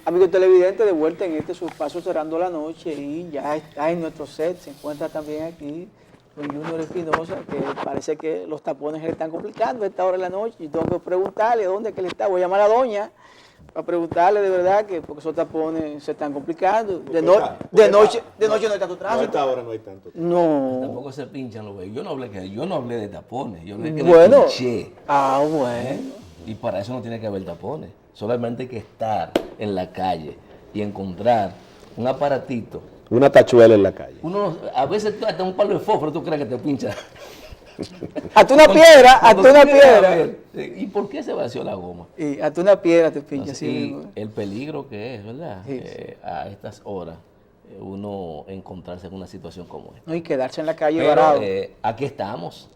Amigos televidentes, de vuelta en este su espacio Cerrando la Noche, y ya está en nuestro set, se encuentra también aquí don Junior Espinosa, que parece que los tapones le están complicando a esta hora de la noche, y tengo que preguntarle dónde es que él está. Voy a llamar a la doña para preguntarle de verdad, que porque esos tapones se están complicando. De noche no hay tanto tránsito. No, a esta hora no hay tanto tránsito. No. Tampoco se pinchan los vehículos. Yo no hablé de tapones, yo hablé que Bueno. me pinché. Ah, bueno. Y para eso no tiene que haber tapones. Solamente hay que estar en la calle y encontrar un aparatito. Una tachuela en la calle. Uno, a veces hasta un palo de fósforo tú crees que te pincha. Hasta una piedra, hasta una piedra. ¿Y por qué se vació la goma? Y hasta una piedra te pincha. Entonces, así. el peligro que es, ¿verdad? Sí, sí. A estas horas, uno encontrarse en una situación como esta. No, y quedarse en la calle Pero varado. aquí estamos,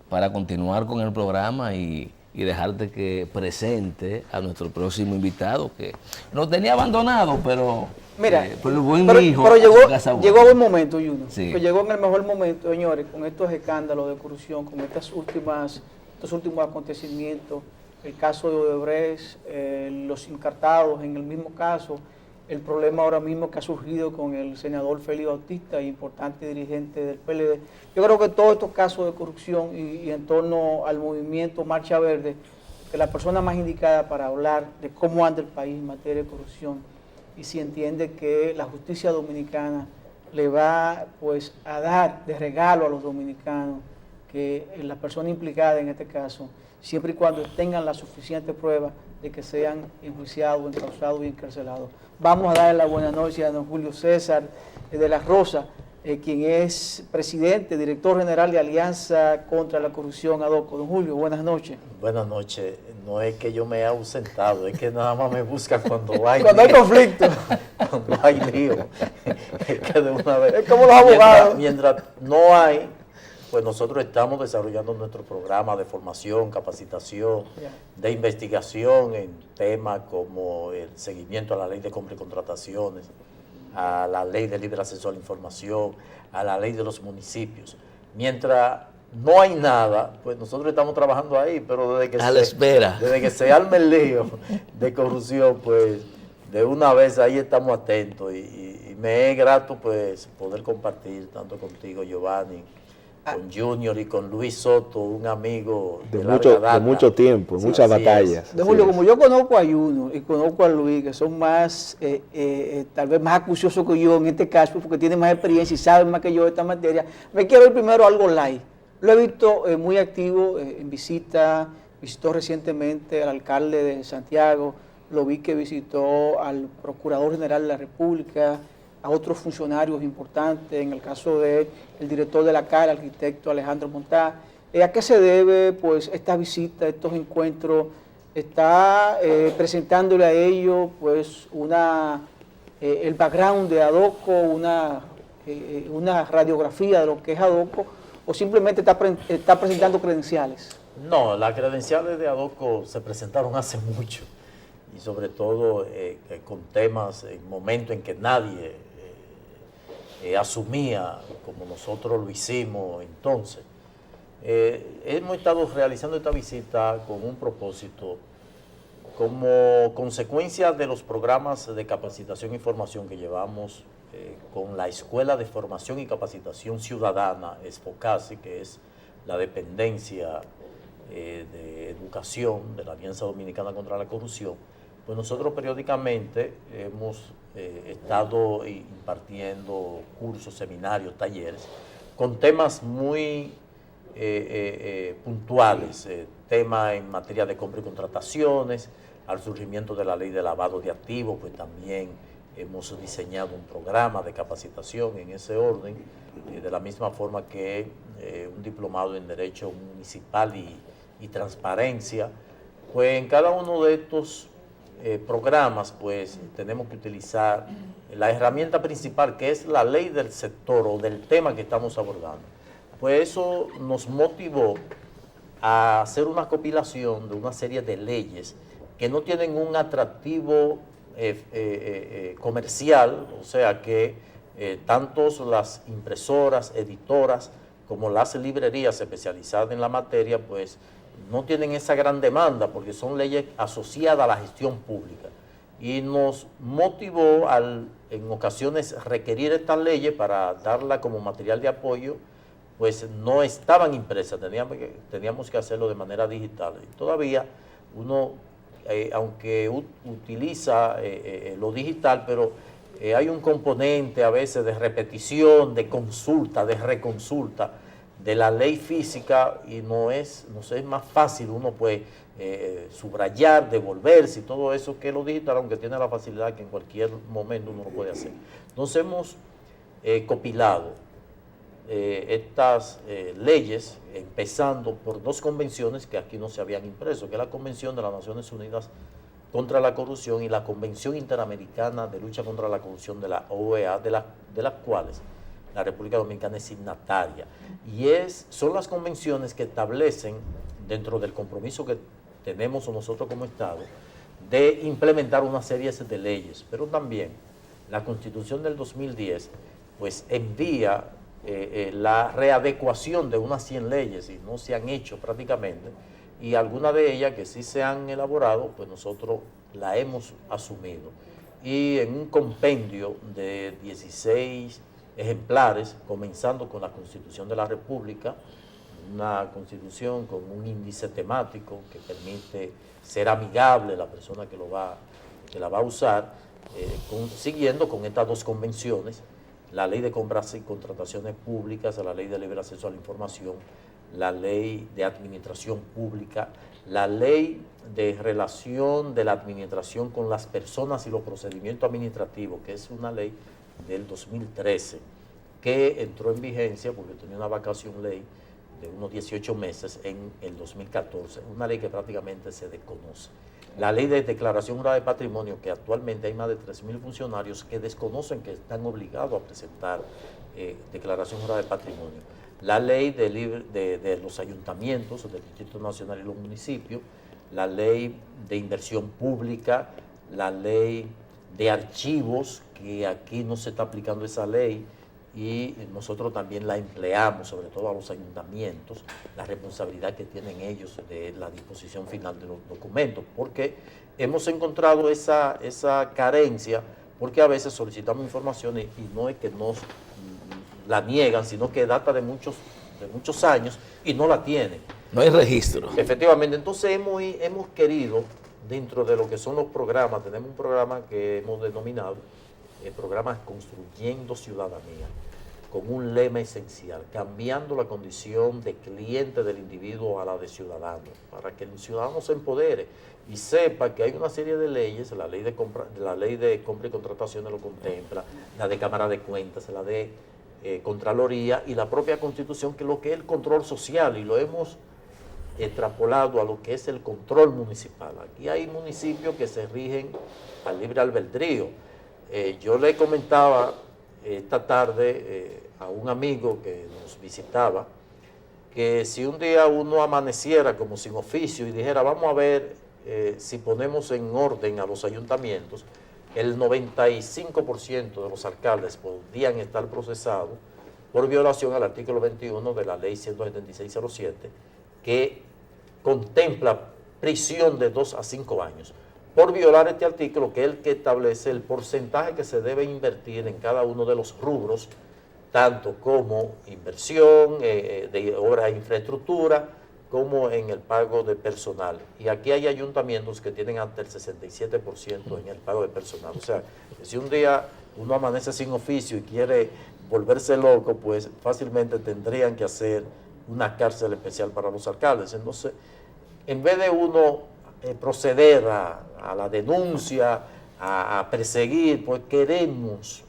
para continuar con el programa y dejarte que presente a nuestro próximo invitado, que nos tenía abandonado, pero... Mira, por el buen hijo, pero a su casa llegó a buen momento, Juno. Sí. Pues llegó en el mejor momento, señores, con estos escándalos de corrupción, con estos últimos acontecimientos, el caso de Odebrecht, los encartados en el mismo caso, el problema ahora mismo que ha surgido con el senador Félix Bautista, importante dirigente del PLD. Yo creo que todos estos casos de corrupción y en torno al movimiento Marcha Verde, que la persona más indicada para hablar de cómo anda el país en materia de corrupción, y si entiende que la justicia dominicana le va pues a dar de regalo a los dominicanos, que la persona implicada en este caso, siempre y cuando tengan la suficiente prueba de que sean enjuiciados, encausados y encarcelados. Vamos a darle la buena noche a don Julio César de la Rosa, quien es presidente, director general de Alianza contra la Corrupción, ADOCO. Don Julio, buenas noches. Buenas noches. No es que yo me haya ausentado, es que nada más me buscan cuando hay cuando hay conflicto. Cuando hay lío. Es que de una vez. Es como los abogados. Mientras no hay, pues nosotros estamos desarrollando nuestro programa de formación, capacitación, de investigación en temas como el seguimiento a la ley de compra y contrataciones, a la ley de libre acceso a la información, a la ley de los municipios. Mientras no hay nada, pues nosotros estamos trabajando ahí, pero desde que se arme el lío de corrupción, pues de una vez ahí estamos atentos y me es grato pues poder compartir tanto contigo, Giovanni, con Junior y con Luis Soto, un amigo de mucho tiempo, sí, muchas batallas. De Julio, como yo conozco a Junior y conozco a Luis, que son más, tal vez más acuciosos que yo en este caso, porque tienen más experiencia y saben más que yo de esta materia, me quiero ir primero a algo light. Lo he visto muy activo en visita, visitó recientemente al alcalde de Santiago, lo vi que visitó al Procurador General de la República, a otros funcionarios importantes, en el caso del director de la CAE, el arquitecto Alejandro Montá. ¿A qué se debe pues esta visita, estos encuentros? ¿Está presentándole a ellos pues el background de ADOCO, una radiografía de lo que es ADOCO, o simplemente está presentando credenciales? No, las credenciales de ADOCO se presentaron hace mucho, y sobre todo con temas en momentos en que nadie asumía como nosotros lo hicimos entonces. Hemos estado realizando esta visita con un propósito, como consecuencia de los programas de capacitación y formación que llevamos con la Escuela de Formación y Capacitación Ciudadana, ESFOCACI, que es la dependencia de educación de la Alianza Dominicana contra la Corrupción. Pues nosotros periódicamente hemos estado impartiendo cursos, seminarios, talleres, con temas muy puntuales, temas en materia de compra y contrataciones, al surgimiento de la ley de lavado de activos, pues también hemos diseñado un programa de capacitación en ese orden, de la misma forma que un diplomado en Derecho Municipal y Transparencia. Pues en cada uno de estos programas, pues tenemos que utilizar la herramienta principal, que es la ley del sector o del tema que estamos abordando. Pues eso nos motivó a hacer una compilación de una serie de leyes que no tienen un atractivo comercial, o sea que tanto las impresoras, editoras, como las librerías especializadas en la materia, pues no tienen esa gran demanda porque son leyes asociadas a la gestión pública. Y nos motivó en ocasiones requerir estas leyes para darla como material de apoyo, pues no estaban impresas, teníamos que hacerlo de manera digital. Y todavía uno, aunque utiliza lo digital, pero hay un componente a veces de repetición, de consulta, de reconsulta de la ley física, y nos es más fácil uno pues subrayar, devolverse y todo eso que lo digital, aunque tiene la facilidad que en cualquier momento uno lo puede hacer. Entonces hemos compilado estas leyes, empezando por 2 convenciones que aquí no se habían impreso, que es la Convención de las Naciones Unidas contra la Corrupción y la Convención Interamericana de Lucha contra la Corrupción de la OEA, de las cuales la República Dominicana es signataria. Y son las convenciones que establecen, dentro del compromiso que tenemos nosotros como Estado, de implementar una serie de leyes. Pero también la Constitución del 2010 pues envía la readecuación de unas 100 leyes, y no se han hecho prácticamente, y algunas de ellas que sí se han elaborado, pues nosotros la hemos asumido. Y en un compendio de 16 ejemplares, comenzando con la Constitución de la República, una constitución con un índice temático que permite ser amigable a la persona que la va a usar, siguiendo con estas 2 convenciones, la Ley de Compras y Contrataciones Públicas, la Ley de Libre Acceso a la Información, la Ley de Administración Pública, la Ley de Relación de la Administración con las Personas y los Procedimientos Administrativos, que es una ley del 2013, que entró en vigencia porque tenía una vacación ley de unos 18 meses en el 2014, una ley que prácticamente se desconoce. La Ley de Declaración Jurada de Patrimonio, que actualmente hay más de 3.000 funcionarios que desconocen que están obligados a presentar declaración jurada de patrimonio. La Ley de los ayuntamientos, del Distrito Nacional y los municipios, la Ley de Inversión Pública, la Ley de Archivos, que aquí no se está aplicando esa ley, y nosotros también la empleamos, sobre todo a los ayuntamientos, la responsabilidad que tienen ellos de la disposición final de los documentos, porque hemos encontrado esa carencia, porque a veces solicitamos informaciones y no es que nos la niegan, sino que data de muchos años y no la tienen. No hay registro. Efectivamente, entonces hemos querido, dentro de lo que son los programas, tenemos un programa que hemos denominado el programa Construyendo Ciudadanía, con un lema esencial: cambiando la condición de cliente del individuo a la de ciudadano, para que el ciudadano se empodere y sepa que hay una serie de leyes, la ley de compra y contrataciones lo contempla, la de Cámara de Cuentas, la de Contraloría y la propia Constitución, que lo que es el control social, y lo hemos extrapolado a lo que es el control municipal. Aquí hay municipios que se rigen al libre albedrío. Yo le comentaba esta tarde a un amigo que nos visitaba que si un día uno amaneciera como sin oficio y dijera vamos a ver si ponemos en orden a los ayuntamientos, el 95% de los alcaldes podrían estar procesados por violación al artículo 21 de la ley 17607, que contempla prisión de 2 a 5 años. Por violar este artículo, que es el que establece el porcentaje que se debe invertir en cada uno de los rubros, tanto como inversión de obras de infraestructura, como en el pago de personal. Y aquí hay ayuntamientos que tienen hasta el 67% en el pago de personal. O sea, si un día uno amanece sin oficio y quiere volverse loco, pues fácilmente tendrían que hacer una cárcel especial para los alcaldes. Entonces, en vez de uno proceder a la denuncia, a perseguir, pues queremos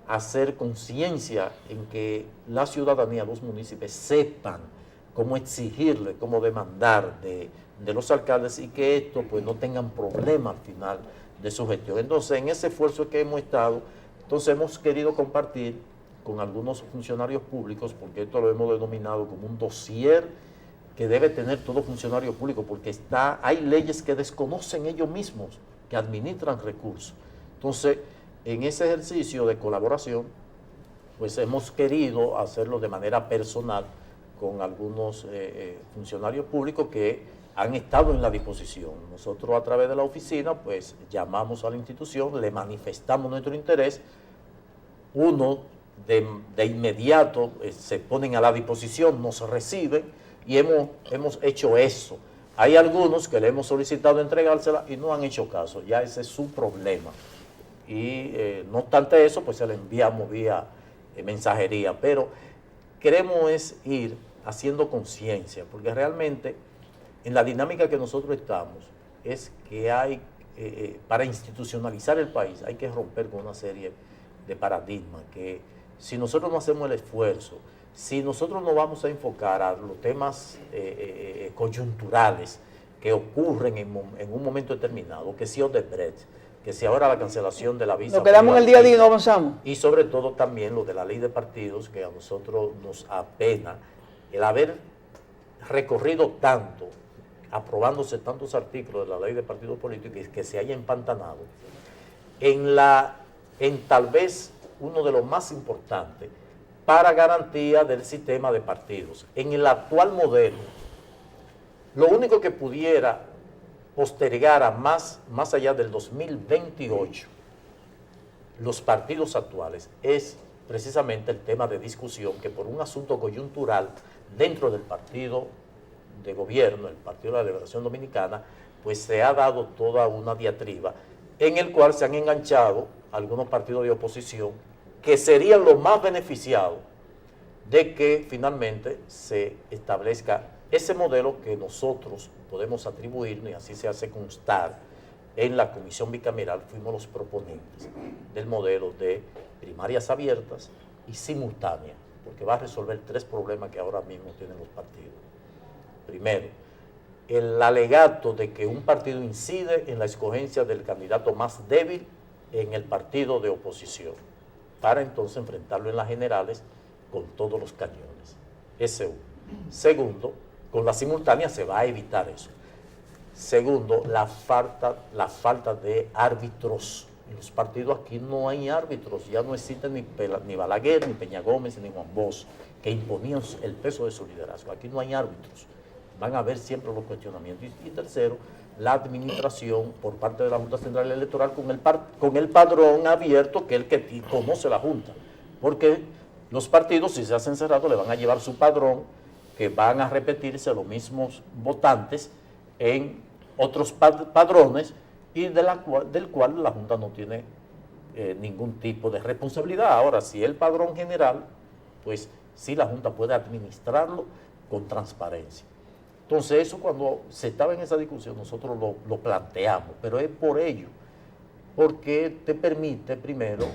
hacer conciencia en que la ciudadanía, los municipios sepan cómo exigirle, cómo demandar de los alcaldes, y que esto pues no tengan problema al final de su gestión. Entonces, en ese esfuerzo que hemos estado, entonces hemos querido compartir con algunos funcionarios públicos, porque esto lo hemos denominado como un dossier que debe tener todo funcionario público, porque hay leyes que desconocen ellos mismos, que administran recursos. Entonces, en ese ejercicio de colaboración, pues hemos querido hacerlo de manera personal con algunos funcionarios públicos que han estado en la disposición. Nosotros a través de la oficina pues llamamos a la institución, le manifestamos nuestro interés, uno de inmediato se ponen a la disposición, nos reciben y hemos hecho eso. Hay algunos que le hemos solicitado entregársela y no han hecho caso, ya ese es su problema. Y no obstante eso, pues se le enviamos vía mensajería, pero queremos es ir haciendo conciencia, porque realmente en la dinámica que nosotros estamos es que hay, para institucionalizar el país, hay que romper con una serie de paradigmas, que si nosotros no hacemos el esfuerzo, si nosotros no vamos a enfocar a los temas coyunturales que ocurren en un momento determinado, que si Odebrecht, que si ahora la cancelación de la visa... Nos quedamos en el día a día y no avanzamos. Y sobre todo también lo de la ley de partidos, que a nosotros nos apena el haber recorrido tanto, aprobándose tantos artículos de la ley de partidos políticos y que se haya empantanado en tal vez uno de los más importantes para garantía del sistema de partidos. En el actual modelo, lo único que pudiera postergar a más allá del 2028 los partidos actuales es precisamente el tema de discusión que por un asunto coyuntural dentro del partido de gobierno, el Partido de la Liberación Dominicana, pues se ha dado toda una diatriba en el cual se han enganchado algunos partidos de oposición que serían los más beneficiados de que finalmente se establezca ese modelo que nosotros podemos atribuirnos, y así se hace constar en la comisión bicameral, fuimos los proponentes del modelo de primarias abiertas y simultáneas, porque va a resolver tres problemas que ahora mismo tienen los partidos. Primero, el alegato de que un partido incide en la escogencia del candidato más débil en el partido de oposición, para entonces enfrentarlo en las generales con todos los cañones. Ese uno. Segundo, con la simultánea se va a evitar eso. Segundo, la falta de árbitros. En los partidos aquí no hay árbitros, ya no existen ni Balaguer, ni Peña Gómez, ni Juan Bosch, que imponían el peso de su liderazgo. Aquí no hay árbitros. Van a haber siempre los cuestionamientos. Y tercero, la administración por parte de la Junta Central Electoral con el padrón abierto, que es el que conoce la Junta. Porque los partidos, si se hacen cerrados, le van a llevar su padrón, que van a repetirse los mismos votantes en otros padrones, y del cual la Junta no tiene ningún tipo de responsabilidad. Ahora, si el padrón general, pues sí la Junta puede administrarlo con transparencia. Entonces eso, cuando se estaba en esa discusión, nosotros lo planteamos, pero es por ello, porque te permite primero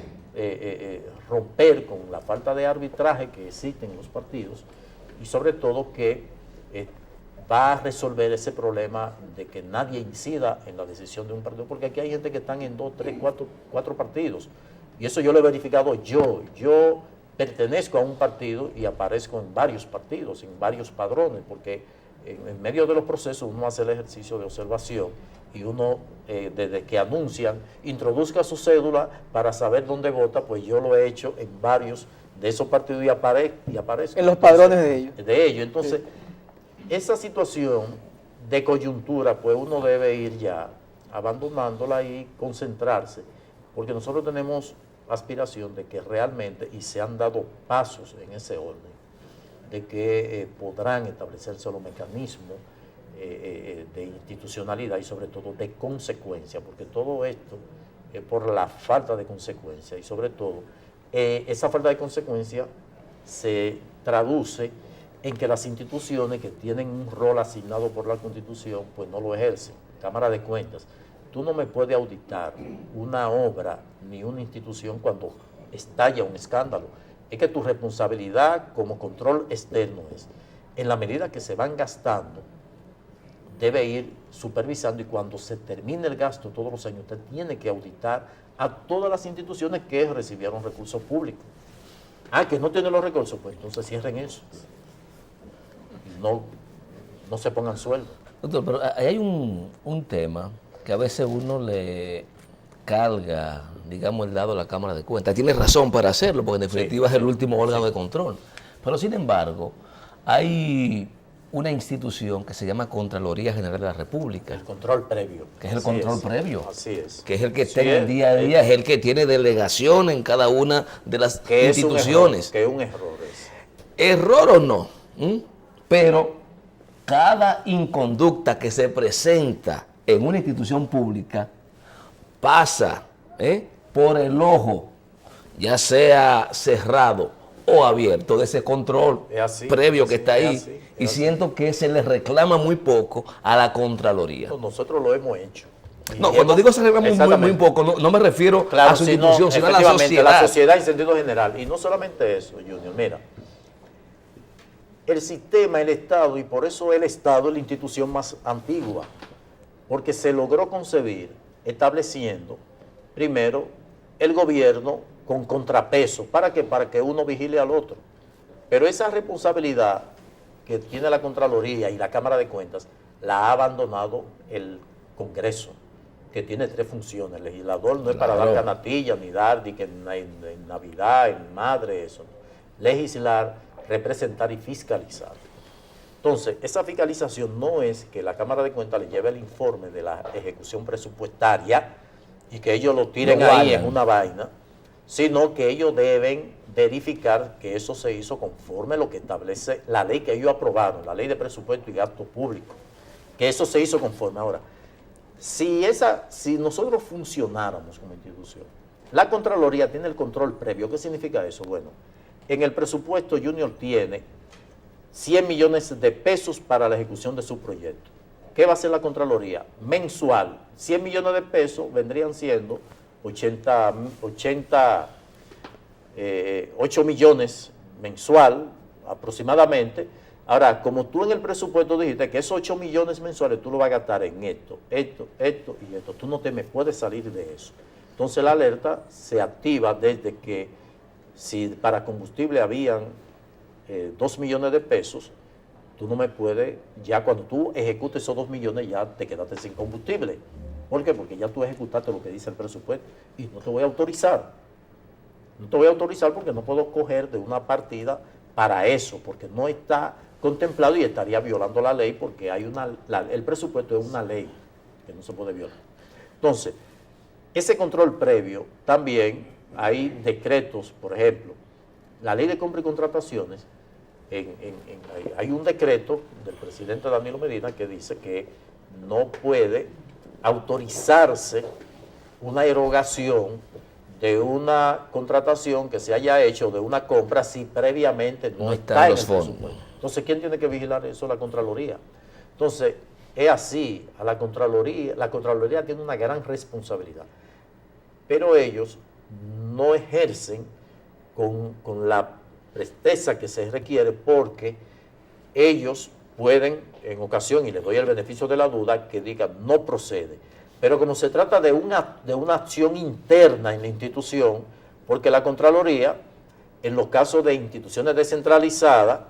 romper con la falta de arbitraje que existe en los partidos, y sobre todo que va a resolver ese problema de que nadie incida en la decisión de un partido, porque aquí hay gente que están en 2, 3, 4 partidos, y eso yo lo he verificado yo pertenezco a un partido y aparezco en varios partidos, en varios padrones, porque en medio de los procesos uno hace el ejercicio de observación y uno, desde que anuncian, introduzca su cédula para saber dónde vota, pues yo lo he hecho en varios de esos partidos y aparezco. En los padrones de ellos. Entonces, esa situación de coyuntura, pues uno debe ir ya abandonándola y concentrarse, porque nosotros tenemos aspiración de que realmente, y se han dado pasos en ese orden, de que podrán establecerse los mecanismos de institucionalidad y sobre todo de consecuencia, porque todo esto es por la falta de consecuencia, y sobre todo esa falta de consecuencia se traduce en que las instituciones que tienen un rol asignado por la Constitución pues no lo ejercen. Cámara de Cuentas, tú no me puedes auditar una obra ni una institución cuando estalla un escándalo. Es que tu responsabilidad como control externo es, en la medida que se van gastando, debe ir supervisando, y cuando se termine el gasto todos los años, usted tiene que auditar a todas las instituciones que recibieron recursos públicos. Que no tienen los recursos, pues entonces cierren eso. No se pongan sueldo. Doctor, pero hay un tema que a veces uno le carga, digamos, el lado de la Cámara de Cuentas. Tiene razón para hacerlo, porque en definitiva es el último órgano de control. Pero sin embargo, hay una institución que se llama Contraloría General de la República. El control previo. Que es el control previo. Así es. Que es el que está en el día a día, es el que tiene delegación en cada una de las instituciones. Que es un error. Error o no, pero cada inconducta que se presenta en una institución pública pasa por el ojo, ya sea cerrado o abierto, de ese control previo que está ahí. Y siento que se le reclama muy poco a la Contraloría. Nosotros lo hemos hecho. No, cuando digo se reclama muy poco, no me refiero a su institución, sino a la sociedad. La sociedad en sentido general. Y no solamente eso, Junior, mira. El sistema, el Estado, y por eso el Estado es la institución más antigua, porque se logró concebir estableciendo, primero, el gobierno con contrapeso. ¿Para qué? Para que uno vigile al otro. Pero esa responsabilidad que tiene la Contraloría y la Cámara de Cuentas la ha abandonado el Congreso, que tiene 3 funciones. El legislador no es para dar canastillas, ni dar que en Navidad, en Madre, eso. Legislar, representar y fiscalizar. Entonces, esa fiscalización no es que la Cámara de Cuentas le lleve el informe de la ejecución presupuestaria y que ellos lo tiren ahí en una vaina, sino que ellos deben verificar que eso se hizo conforme a lo que establece la ley que ellos aprobaron, la ley de presupuesto y gasto público, que eso se hizo conforme. Ahora, si nosotros funcionáramos como institución, la Contraloría tiene el control previo. ¿Qué significa eso? Bueno, en el presupuesto Junior tiene 100 millones de pesos para la ejecución de su proyecto. ¿Qué va a hacer la Contraloría? Mensual, 100 millones de pesos vendrían siendo 8 millones mensual aproximadamente. Ahora, como tú en el presupuesto dijiste que esos 8 millones mensuales tú lo vas a gastar en esto y esto, tú no te me puedes salir de eso. Entonces la alerta se activa desde que si para combustible habían 2 millones de pesos, tú no me puedes, ya cuando tú ejecutes esos 2 millones ya te quedaste sin combustible. ¿Por qué? Porque ya tú ejecutaste lo que dice el presupuesto y no te voy a autorizar. No te voy a autorizar porque no puedo coger de una partida para eso, porque no está contemplado y estaría violando la ley, porque hay el presupuesto es una ley que no se puede violar. Entonces, ese control previo también hay decretos, por ejemplo, la ley de compra y contrataciones, hay un decreto del presidente Danilo Medina que dice que no puede autorizarse una erogación de una contratación que se haya hecho, de una compra, si previamente no está en el presupuesto. Entonces, ¿quién tiene que vigilar eso? La Contraloría. Entonces, es así, la Contraloría tiene una gran responsabilidad, pero ellos no ejercen con la presteza que se requiere, porque ellos pueden, en ocasión, y les doy el beneficio de la duda, que digan no procede. Pero como se trata de una acción interna en la institución, porque la Contraloría, en los casos de instituciones descentralizadas,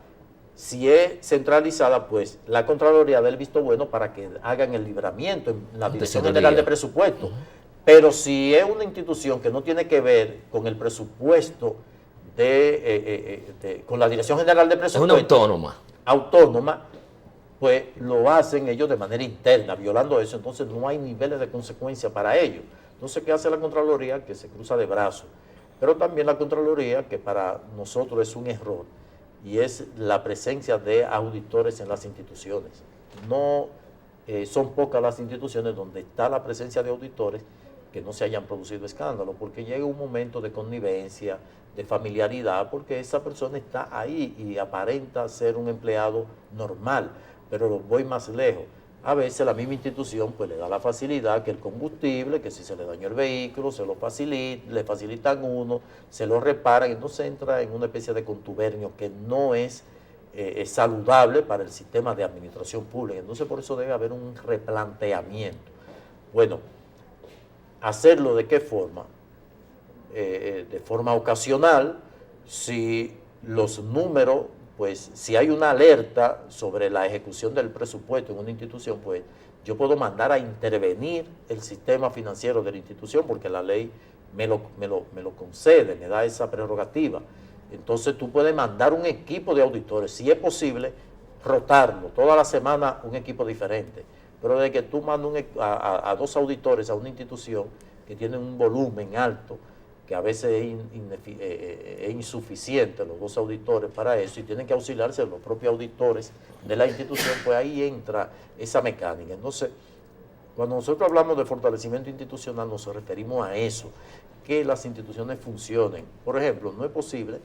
si es centralizada, pues la Contraloría da el visto bueno para que hagan el libramiento en la Dirección General de Presupuesto. Pero si es una institución que no tiene que ver con el presupuesto con la Dirección General de Presupuesto, es una autónoma, pues lo hacen ellos de manera interna, violando eso. Entonces no hay niveles de consecuencia para ellos. Entonces, ¿qué hace la Contraloría? Que se cruza de brazos. Pero también la Contraloría, que para nosotros es un error, y es la presencia de auditores en las instituciones. No son pocas las instituciones donde está la presencia de auditores que no se hayan producido escándalos, porque llega un momento de connivencia, de familiaridad, porque esa persona está ahí y aparenta ser un empleado normal. Pero voy más lejos. A veces la misma institución pues le da la facilidad que el combustible, que si se le dañó el vehículo, se lo le facilitan uno, se lo reparan, entonces entra en una especie de contubernio que no es saludable para el sistema de administración pública. Entonces por eso debe haber un replanteamiento. Bueno, ¿hacerlo de qué forma? De forma ocasional, si los números pues si hay una alerta sobre la ejecución del presupuesto en una institución, pues yo puedo mandar a intervenir el sistema financiero de la institución porque la ley me lo concede, me da esa prerrogativa. Entonces tú puedes mandar un equipo de auditores, si es posible, rotarlo, toda la semana un equipo diferente. Pero de que tú mandas a 2 auditores a una institución que tiene un volumen alto, que a veces es insuficiente los 2 auditores para eso, y tienen que auxiliarse los propios auditores de la institución, pues ahí entra esa mecánica. Entonces, cuando nosotros hablamos de fortalecimiento institucional, nos referimos a eso, que las instituciones funcionen. Por ejemplo, no es posible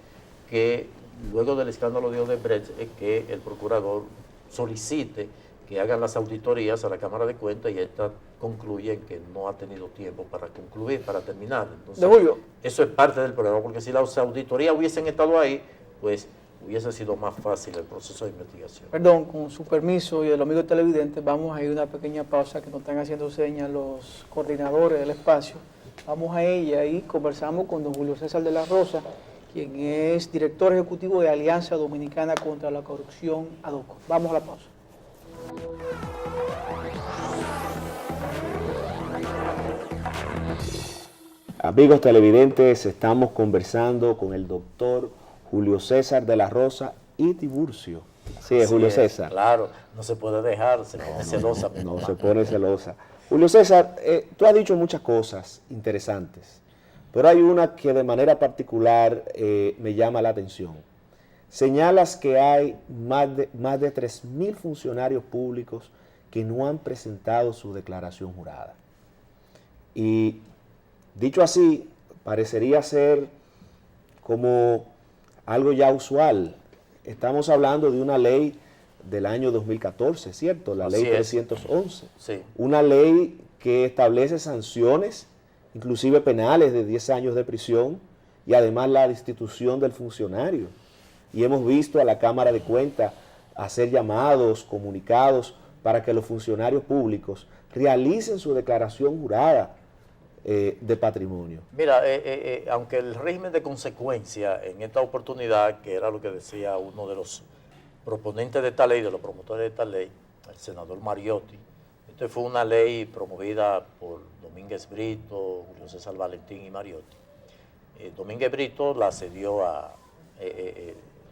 que luego del escándalo de Odebrecht, que el procurador solicite que hagan las auditorías a la Cámara de Cuentas y esta concluyen que no ha tenido tiempo para concluir, para terminar. Entonces, eso es parte del problema, porque si las auditorías hubiesen estado ahí, pues hubiese sido más fácil el proceso de investigación. Perdón, con su permiso y de los amigos televidentes, vamos a ir a una pequeña pausa que nos están haciendo señas los coordinadores del espacio. Vamos a ella y conversamos con don Julio César de la Rosa, quien es director ejecutivo de Alianza Dominicana contra la Corrupción, ADOCO. Vamos a la pausa. Amigos televidentes, estamos conversando con el doctor Julio César de la Rosa y Tiburcio. Sí, es Julio César. Claro, no se puede dejar, se pone celosa. No, se pone celosa. Julio César, tú has dicho muchas cosas interesantes, pero hay una que de manera particular me llama la atención. Señalas que hay más de 3.000 funcionarios públicos que no han presentado su declaración jurada. Y dicho así, parecería ser como algo ya usual. Estamos hablando de una ley del año 2014, ¿cierto? La ley 311. Sí. Una ley que establece sanciones, inclusive penales de 10 años de prisión, y además la destitución del funcionario. Y hemos visto a la Cámara de Cuentas hacer llamados, comunicados, para que los funcionarios públicos realicen su declaración jurada de patrimonio. Mira, aunque el régimen de consecuencia en esta oportunidad, que era lo que decía uno de los proponentes de esta ley, de los promotores de esta ley, el senador Mariotti, esta fue una ley promovida por Domínguez Brito, Julio César Valentín y Mariotti. Domínguez Brito la cedió a...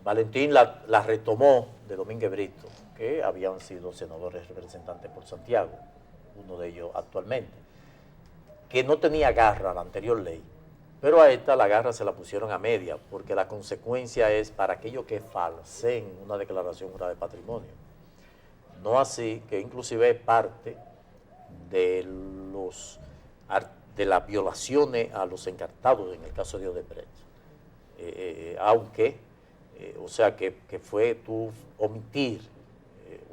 Valentín la retomó de Domínguez Brito, que habían sido senadores representantes por Santiago, uno de ellos actualmente, que no tenía garra a la anterior ley, pero a esta la garra se la pusieron a media, porque la consecuencia es para aquellos que falseen una declaración jurada de patrimonio. No así, que inclusive es parte de las violaciones a los encartados en el caso de Odebrecht. O sea que fue tú omitir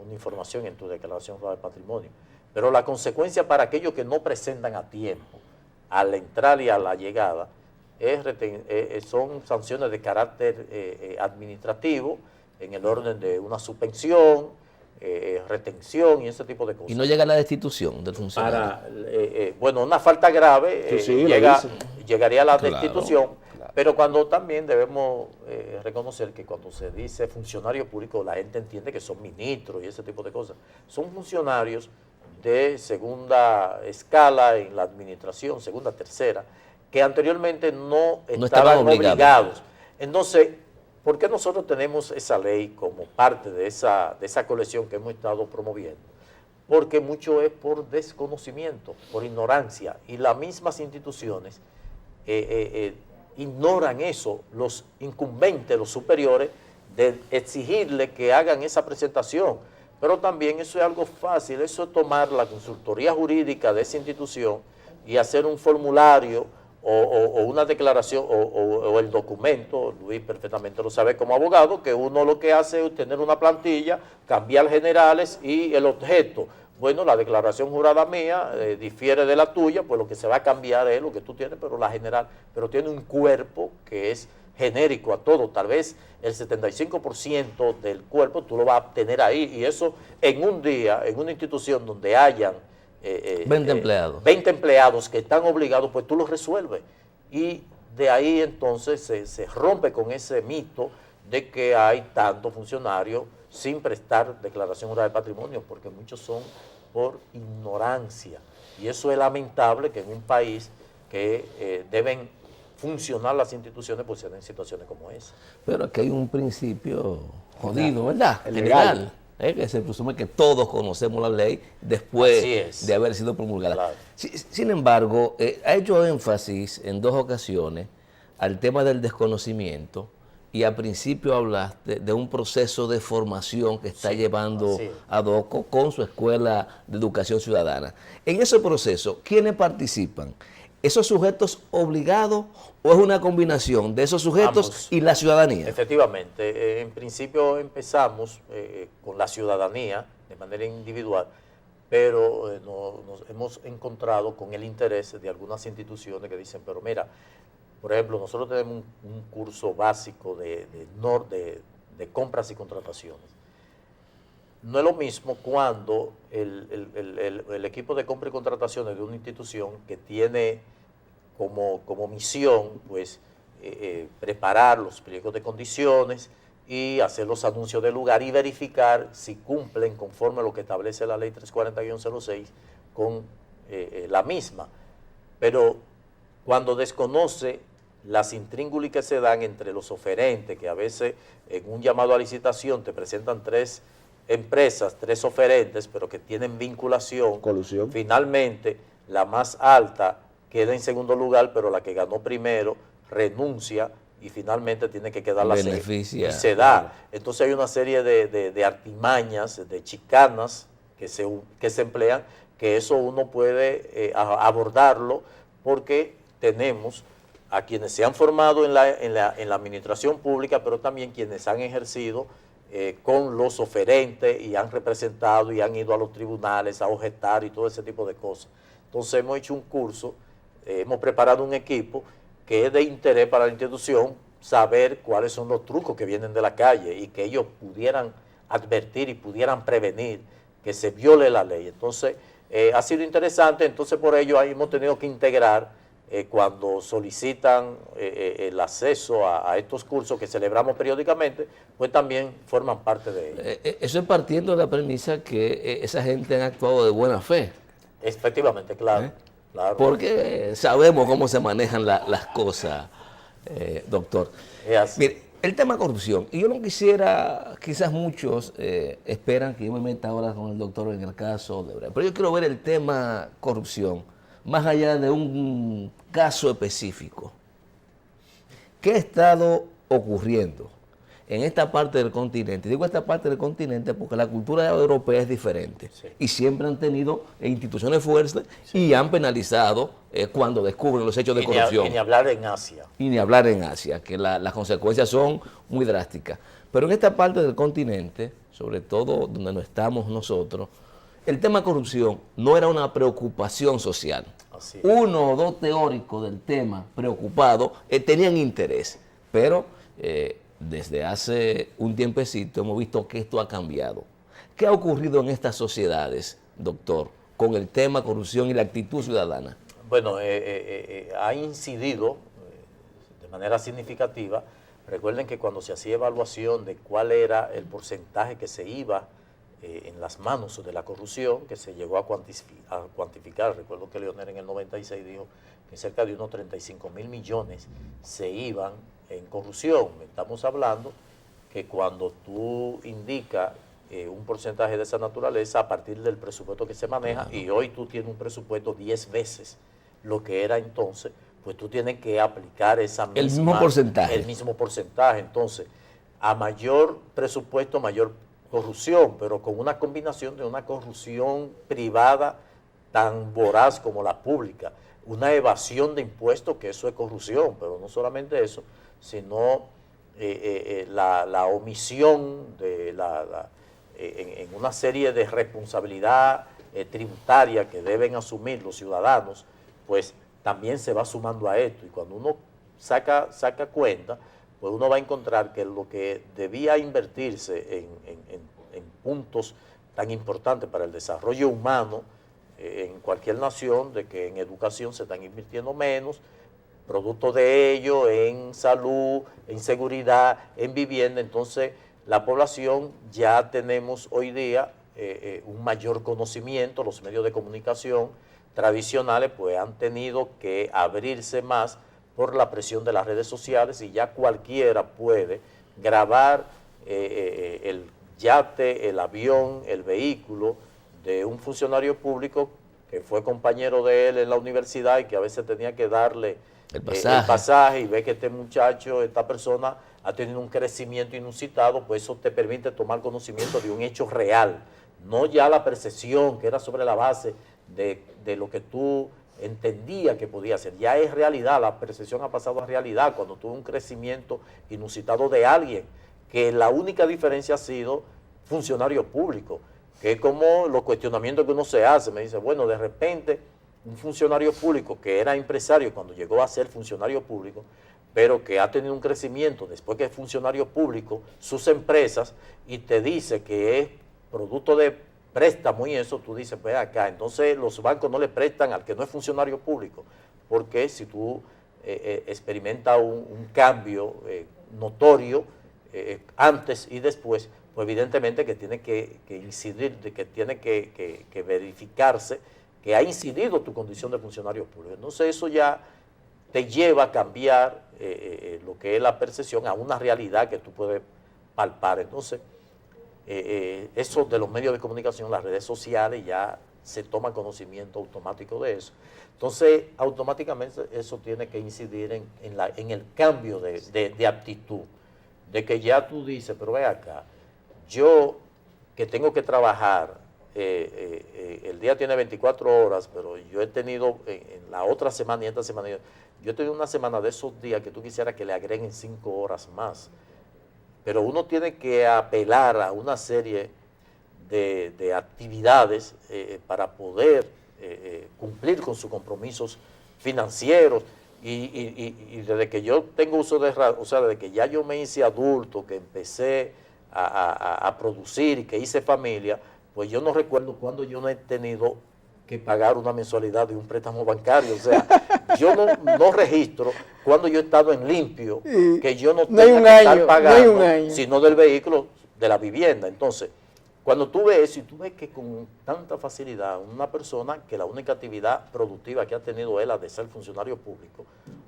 una información en tu declaración jurada de patrimonio. Pero la consecuencia para aquellos que no presentan a tiempo, al entrar y a la llegada, son sanciones de carácter administrativo, en el orden de una suspensión, retención y ese tipo de cosas. Y no llega a la destitución del funcionario. Bueno, una falta grave llegaría a la destitución, claro. Pero cuando también debemos reconocer que cuando se dice funcionario público, la gente entiende que son ministros y ese tipo de cosas. Son funcionarios de segunda escala en la administración, segunda, tercera, que anteriormente no estaban obligados. Entonces, ¿por qué nosotros tenemos esa ley como parte de esa colección que hemos estado promoviendo? Porque mucho es por desconocimiento, por ignorancia, y las mismas instituciones ignoran eso, los incumbentes, los superiores, de exigirle que hagan esa presentación. Pero también eso es algo fácil, eso es tomar la consultoría jurídica de esa institución y hacer un formulario o una declaración o el documento. Luis perfectamente lo sabe como abogado, que uno lo que hace es tener una plantilla, cambiar generales y el objeto. Bueno, la declaración jurada mía difiere de la tuya, pues lo que se va a cambiar es lo que tú tienes, pero la general, pero tiene un cuerpo que es genérico a todo. Tal vez el 75% del cuerpo tú lo vas a tener ahí, y eso en un día, en una institución donde hayan 20 empleados. 20 empleados que están obligados, pues tú los resuelves. Y de ahí entonces se rompe con ese mito de que hay tantos funcionarios sin prestar declaración jurada de patrimonio, porque muchos son por ignorancia. Y eso es lamentable, que en un país que deben funcionar las instituciones, pues se den situaciones como esa. Pero aquí hay un principio jodido, ¿verdad? El General, que se presume que todos conocemos la ley después Así es. de haber sido promulgada. Claro. Sin embargo, ha hecho énfasis en 2 ocasiones al tema del desconocimiento, y al principio hablaste de un proceso de formación que está llevando así es. ADOCO con su Escuela de Educación Ciudadana. En ese proceso, ¿quiénes participan? ¿Esos sujetos obligados o es una combinación de esos sujetos Ambos. y la ciudadanía? Efectivamente, en principio empezamos con la ciudadanía de manera individual, pero nos hemos encontrado con el interés de algunas instituciones que dicen, pero mira, por ejemplo, nosotros tenemos un curso básico de compras y contrataciones. No es lo mismo cuando el equipo de compras y contrataciones de una institución que tiene como misión, pues, preparar los pliegos de condiciones y hacer los anuncios del lugar y verificar si cumplen conforme a lo que establece la ley 340-06 con la misma. Pero cuando desconoce las intríngulis que se dan entre los oferentes, que a veces en un llamado a licitación te presentan 3 empresas, 3 oferentes, pero que tienen vinculación, Colusión. finalmente la más alta queda en segundo lugar, pero la que ganó primero renuncia y finalmente tiene que quedar la Beneficia. y se da. Entonces hay una serie de artimañas, de chicanas que se emplean, que eso uno puede abordarlo, porque tenemos a quienes se han formado en la administración pública, pero también quienes han ejercido con los oferentes y han representado y han ido a los tribunales a objetar y todo ese tipo de cosas. Entonces hemos hecho un curso, hemos preparado un equipo que es de interés para la institución saber cuáles son los trucos que vienen de la calle y que ellos pudieran advertir y pudieran prevenir que se viole la ley. Entonces ha sido interesante, entonces por ello ahí hemos tenido que integrar cuando solicitan el acceso a estos cursos que celebramos periódicamente, pues también forman parte de ellos. Eso es partiendo de la premisa que esa gente han actuado de buena fe. Efectivamente, claro. Claro. Porque sabemos cómo se manejan las cosas, doctor. Es así. Mire, el tema corrupción, y yo no quisiera, quizás muchos esperan que yo me meta ahora con el doctor en el caso de Brecht, pero yo quiero ver el tema corrupción más allá de un caso específico. ¿Qué ha estado ocurriendo en esta parte del continente? Digo esta parte del continente porque la cultura europea es diferente, Sí. y siempre han tenido instituciones fuertes, y han penalizado cuando descubren los hechos de corrupción. Y ni hablar en Asia. Y ni hablar en Asia, que las consecuencias son muy drásticas. Pero en esta parte del continente, sobre todo donde no estamos nosotros, el tema corrupción no era una preocupación social. Así es. 1 o 2 teóricos del tema preocupados tenían interés, pero desde hace un tiempecito hemos visto que esto ha cambiado. ¿Qué ha ocurrido en estas sociedades, doctor, con el tema corrupción y la actitud ciudadana? Bueno, ha incidido de manera significativa. Recuerden que cuando se hacía evaluación de cuál era el porcentaje que se iba en las manos de la corrupción, que se llegó a cuantificar, recuerdo que Leonel en el 96 dijo que cerca de unos 35.000 millones se iban en corrupción. Estamos hablando que cuando tú indicas un porcentaje de esa naturaleza a partir del presupuesto que se maneja, y hoy tú tienes un presupuesto 10 veces lo que era entonces, pues tú tienes que aplicar esa misma, El mismo porcentaje. El mismo porcentaje. Entonces, a mayor presupuesto, mayor corrupción, pero con una combinación de una corrupción privada tan voraz como la pública, una evasión de impuestos, que eso es corrupción, pero no solamente eso, sino la omisión de en una serie de responsabilidad tributaria que deben asumir los ciudadanos, pues también se va sumando a esto. Y cuando uno saca cuenta, pues uno va a encontrar que lo que debía invertirse en puntos tan importantes para el desarrollo humano en cualquier nación, de que en educación se están invirtiendo menos, producto de ello en salud, en seguridad, en vivienda. Entonces, la población ya tenemos hoy día un mayor conocimiento, los medios de comunicación tradicionales pues han tenido que abrirse más por la presión de las redes sociales y ya cualquiera puede grabar el yate, el avión, el vehículo de un funcionario público que fue compañero de él en la universidad y que a veces tenía que darle el pasaje y ve que este muchacho, esta persona ha tenido un crecimiento inusitado, pues eso te permite tomar conocimiento de un hecho real, no ya la percepción que era sobre la base de lo que tú entendías que podía ser. Ya es realidad, la percepción ha pasado a realidad cuando tuvo un crecimiento inusitado de alguien, que la única diferencia ha sido funcionario público, que es como los cuestionamientos que uno se hace. Me dice, bueno, de repente un funcionario público que era empresario cuando llegó a ser funcionario público, pero que ha tenido un crecimiento después que es funcionario público, sus empresas, y te dice que es producto de préstamo y eso, tú dices, pues acá, entonces los bancos no le prestan al que no es funcionario público, porque si tú experimentas un cambio notorio antes y después, pues evidentemente que tiene que incidir, que tiene que verificarse que ha incidido tu condición de funcionario público. Entonces eso ya te lleva a cambiar lo que es la percepción a una realidad que tú puedes palpar. Entonces, eso de los medios de comunicación, las redes sociales, ya se toma conocimiento automático de eso. Entonces, automáticamente eso tiene que incidir en el cambio de actitud, de que ya tú dices, pero ve acá, yo que tengo que trabajar, el día tiene 24 horas, pero yo he tenido en la otra semana y esta semana, yo he tenido una semana de esos días que tú quisieras que le agreguen 5 horas más. Pero uno tiene que apelar a una serie de actividades para poder cumplir con sus compromisos financieros. Y desde que yo tengo uso de razón, o sea, desde que ya yo me hice adulto, que empecé a producir y que hice familia, pues yo no recuerdo cuando yo no he tenido que pagar una mensualidad de un préstamo bancario. O sea, yo no registro cuando yo he estado en limpio, que yo no tengo que estar pagando, sino del vehículo, de la vivienda. Entonces, cuando tú ves eso y tú ves que con tanta facilidad una persona que la única actividad productiva que ha tenido es la de ser funcionario público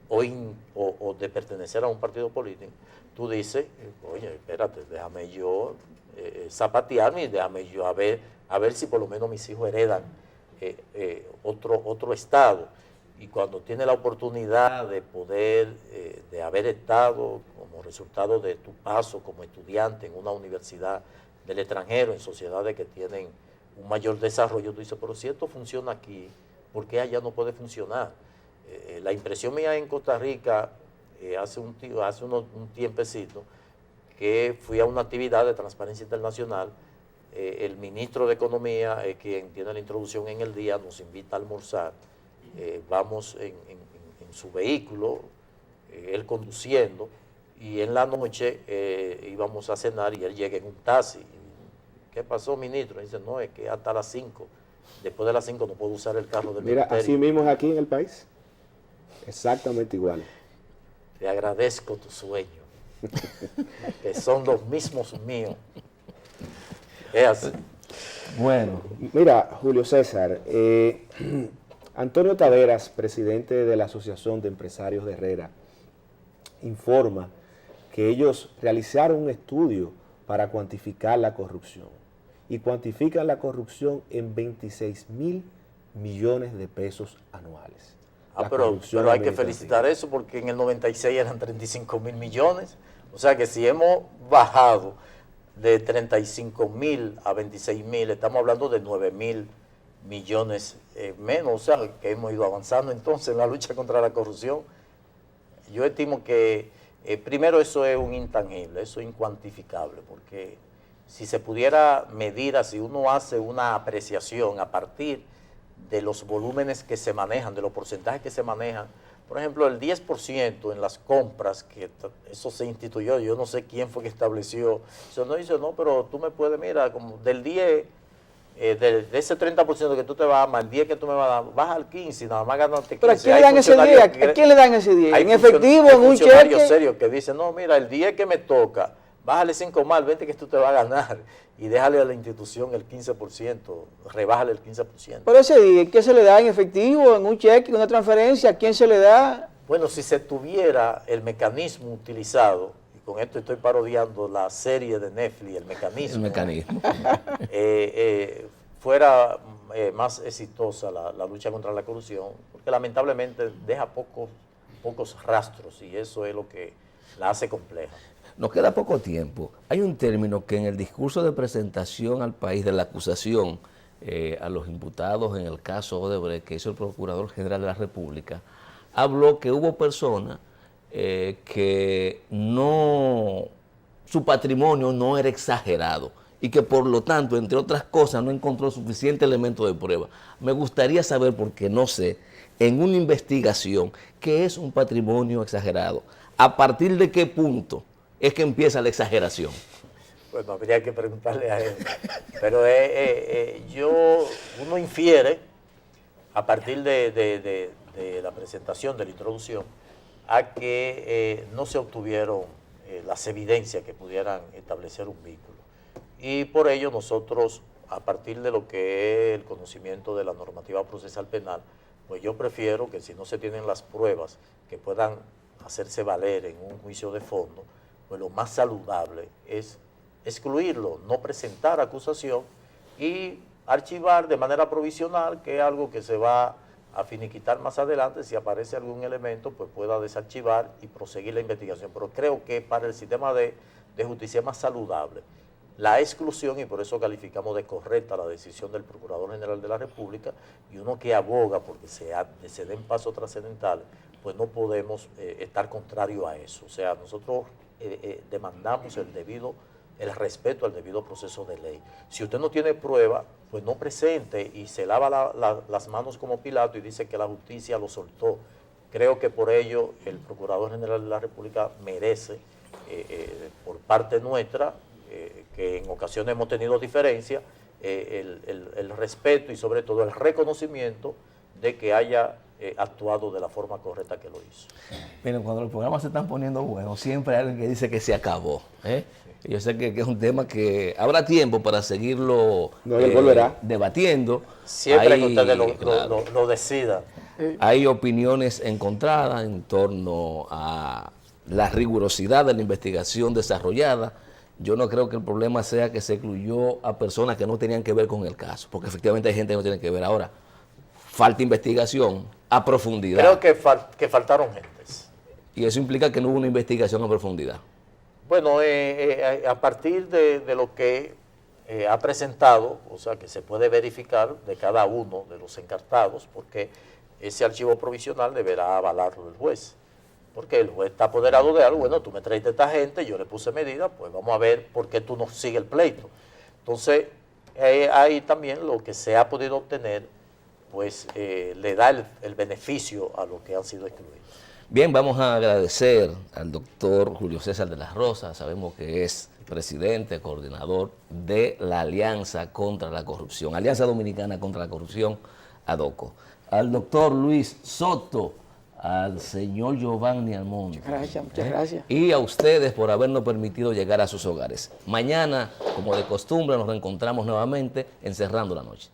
o de pertenecer a un partido político, tú dices, oye, espérate, déjame yo zapatearme y déjame yo a ver si por lo menos mis hijos heredan otro estado. Y cuando tiene la oportunidad de poder, de haber estado como resultado de tu paso como estudiante en una universidad del extranjero, en sociedades que tienen un mayor desarrollo, tú dices, pero si esto funciona aquí, ¿por qué allá no puede funcionar? La impresión mía en Costa Rica, hace un tiempecito, que fui a una actividad de Transparencia Internacional, el ministro de Economía, quien tiene la introducción en el día, nos invita a almorzar, vamos en su vehículo, él conduciendo, y en la noche íbamos a cenar y él llega en un taxi. ¿Qué pasó, ministro? Y dice, no, es que hasta las 5, después de las 5 no puedo usar el carro del ministerio. Así mismo es aquí en el país, exactamente igual. Te agradezco tu sueño, que son los mismos míos. Es así. Bueno. Mira, Julio César, Antonio Taveras, presidente de la Asociación de Empresarios de Herrera, informa que ellos realizaron un estudio para cuantificar la corrupción y cuantifican la corrupción en 26.000 millones de pesos anuales. Pero hay que felicitar eso porque en el 96 eran 35.000 millones, o sea que si hemos bajado de 35.000 a 26.000, estamos hablando de 9.000 millones menos, o sea que hemos ido avanzando entonces en la lucha contra la corrupción. Yo estimo que primero eso es un intangible, eso es incuantificable, porque si se pudiera medir así, uno hace una apreciación a partir de los volúmenes que se manejan, de los porcentajes que se manejan. Por ejemplo, el 10% en las compras, que eso se instituyó, yo no sé quién fue que estableció, eso no dice, no, pero tú me puedes, mira, como del 10, de ese 30% que tú te vas a más el 10 que tú me vas a dar, baja al 15 y nada más ganaste 15. ¿Pero a quién le dan ese 10? ¿A quién le dan ese 10? ¿En efectivo, en un funcionarios cheque? serios que dicen, no, mira, el 10 que me toca, bájale 5 más, el 20 que tú te vas a ganar y déjale a la institución el 15%, rebájale el 15%. Pero ese 10, ¿qué se le da en efectivo, en un cheque, en una transferencia? ¿A quién se le da? Bueno, si se tuviera el mecanismo utilizado, y con esto estoy parodiando la serie de Netflix, el mecanismo. El mecanismo. Fuera más exitosa la lucha contra la corrupción, porque lamentablemente deja pocos rastros y eso es lo que la hace compleja. Nos queda poco tiempo. Hay un término que en el discurso de presentación al país de la acusación a los imputados en el caso Odebrecht que hizo el Procurador General de la República, habló que hubo personas que su patrimonio no era exagerado y que por lo tanto, entre otras cosas, no encontró suficiente elemento de prueba. Me gustaría saber, porque no sé, en una investigación, ¿qué es un patrimonio exagerado? ¿A partir de qué punto es que empieza la exageración? Bueno, habría que preguntarle a él. Pero uno infiere, a partir de la presentación, de la introducción, a que no se obtuvieron las evidencias que pudieran establecer un vínculo. Y por ello nosotros, a partir de lo que es el conocimiento de la normativa procesal penal, pues yo prefiero que si no se tienen las pruebas que puedan hacerse valer en un juicio de fondo, pues lo más saludable es excluirlo, no presentar acusación y archivar de manera provisional, que es algo que se va a finiquitar más adelante. Si aparece algún elemento, pues pueda desarchivar y proseguir la investigación. Pero creo que para el sistema de justicia es más saludable la exclusión, y por eso calificamos de correcta la decisión del Procurador General de la República, y uno que aboga porque se den pasos trascendentales, pues no podemos estar contrario a eso. O sea, nosotros demandamos el respeto al debido proceso de ley. Si usted no tiene prueba, pues no presente y se lava las manos como Pilato y dice que la justicia lo soltó. Creo que por ello el Procurador General de la República merece, por parte nuestra, que en ocasiones hemos tenido diferencias, el respeto y sobre todo el reconocimiento de que haya actuado de la forma correcta que lo hizo. Miren, cuando los programas se están poniendo buenos, siempre hay alguien que dice que se acabó. Yo sé que es un tema que habrá tiempo para seguirlo debatiendo. Siempre que ustedes lo decidan. Hay opiniones encontradas en torno a la rigurosidad de la investigación desarrollada. Yo no creo que el problema sea que se excluyó a personas que no tenían que ver con el caso, porque efectivamente hay gente que no tiene que ver. Ahora, falta investigación a profundidad. Creo que faltaron gentes. Y eso implica que no hubo una investigación a profundidad. Bueno, a partir de lo que ha presentado, o sea, que se puede verificar de cada uno de los encartados, porque ese archivo provisional deberá avalarlo el juez. Porque el juez está apoderado de algo. Bueno, tú me traiste a esta gente, yo le puse medida, pues vamos a ver por qué tú no sigues el pleito. Entonces, ahí también lo que se ha podido obtener, pues le da el beneficio a los que han sido excluidos. Bien, vamos a agradecer al doctor Julio César de las Rosas. Sabemos que es presidente, coordinador de la Alianza contra la Corrupción, Alianza Dominicana contra la Corrupción, ADOCO. Al doctor Luis Soto, al señor Giovanni Almonte. Muchas gracias. Y a ustedes por habernos permitido llegar a sus hogares. Mañana, como de costumbre, nos reencontramos nuevamente en Cerrando la Noche.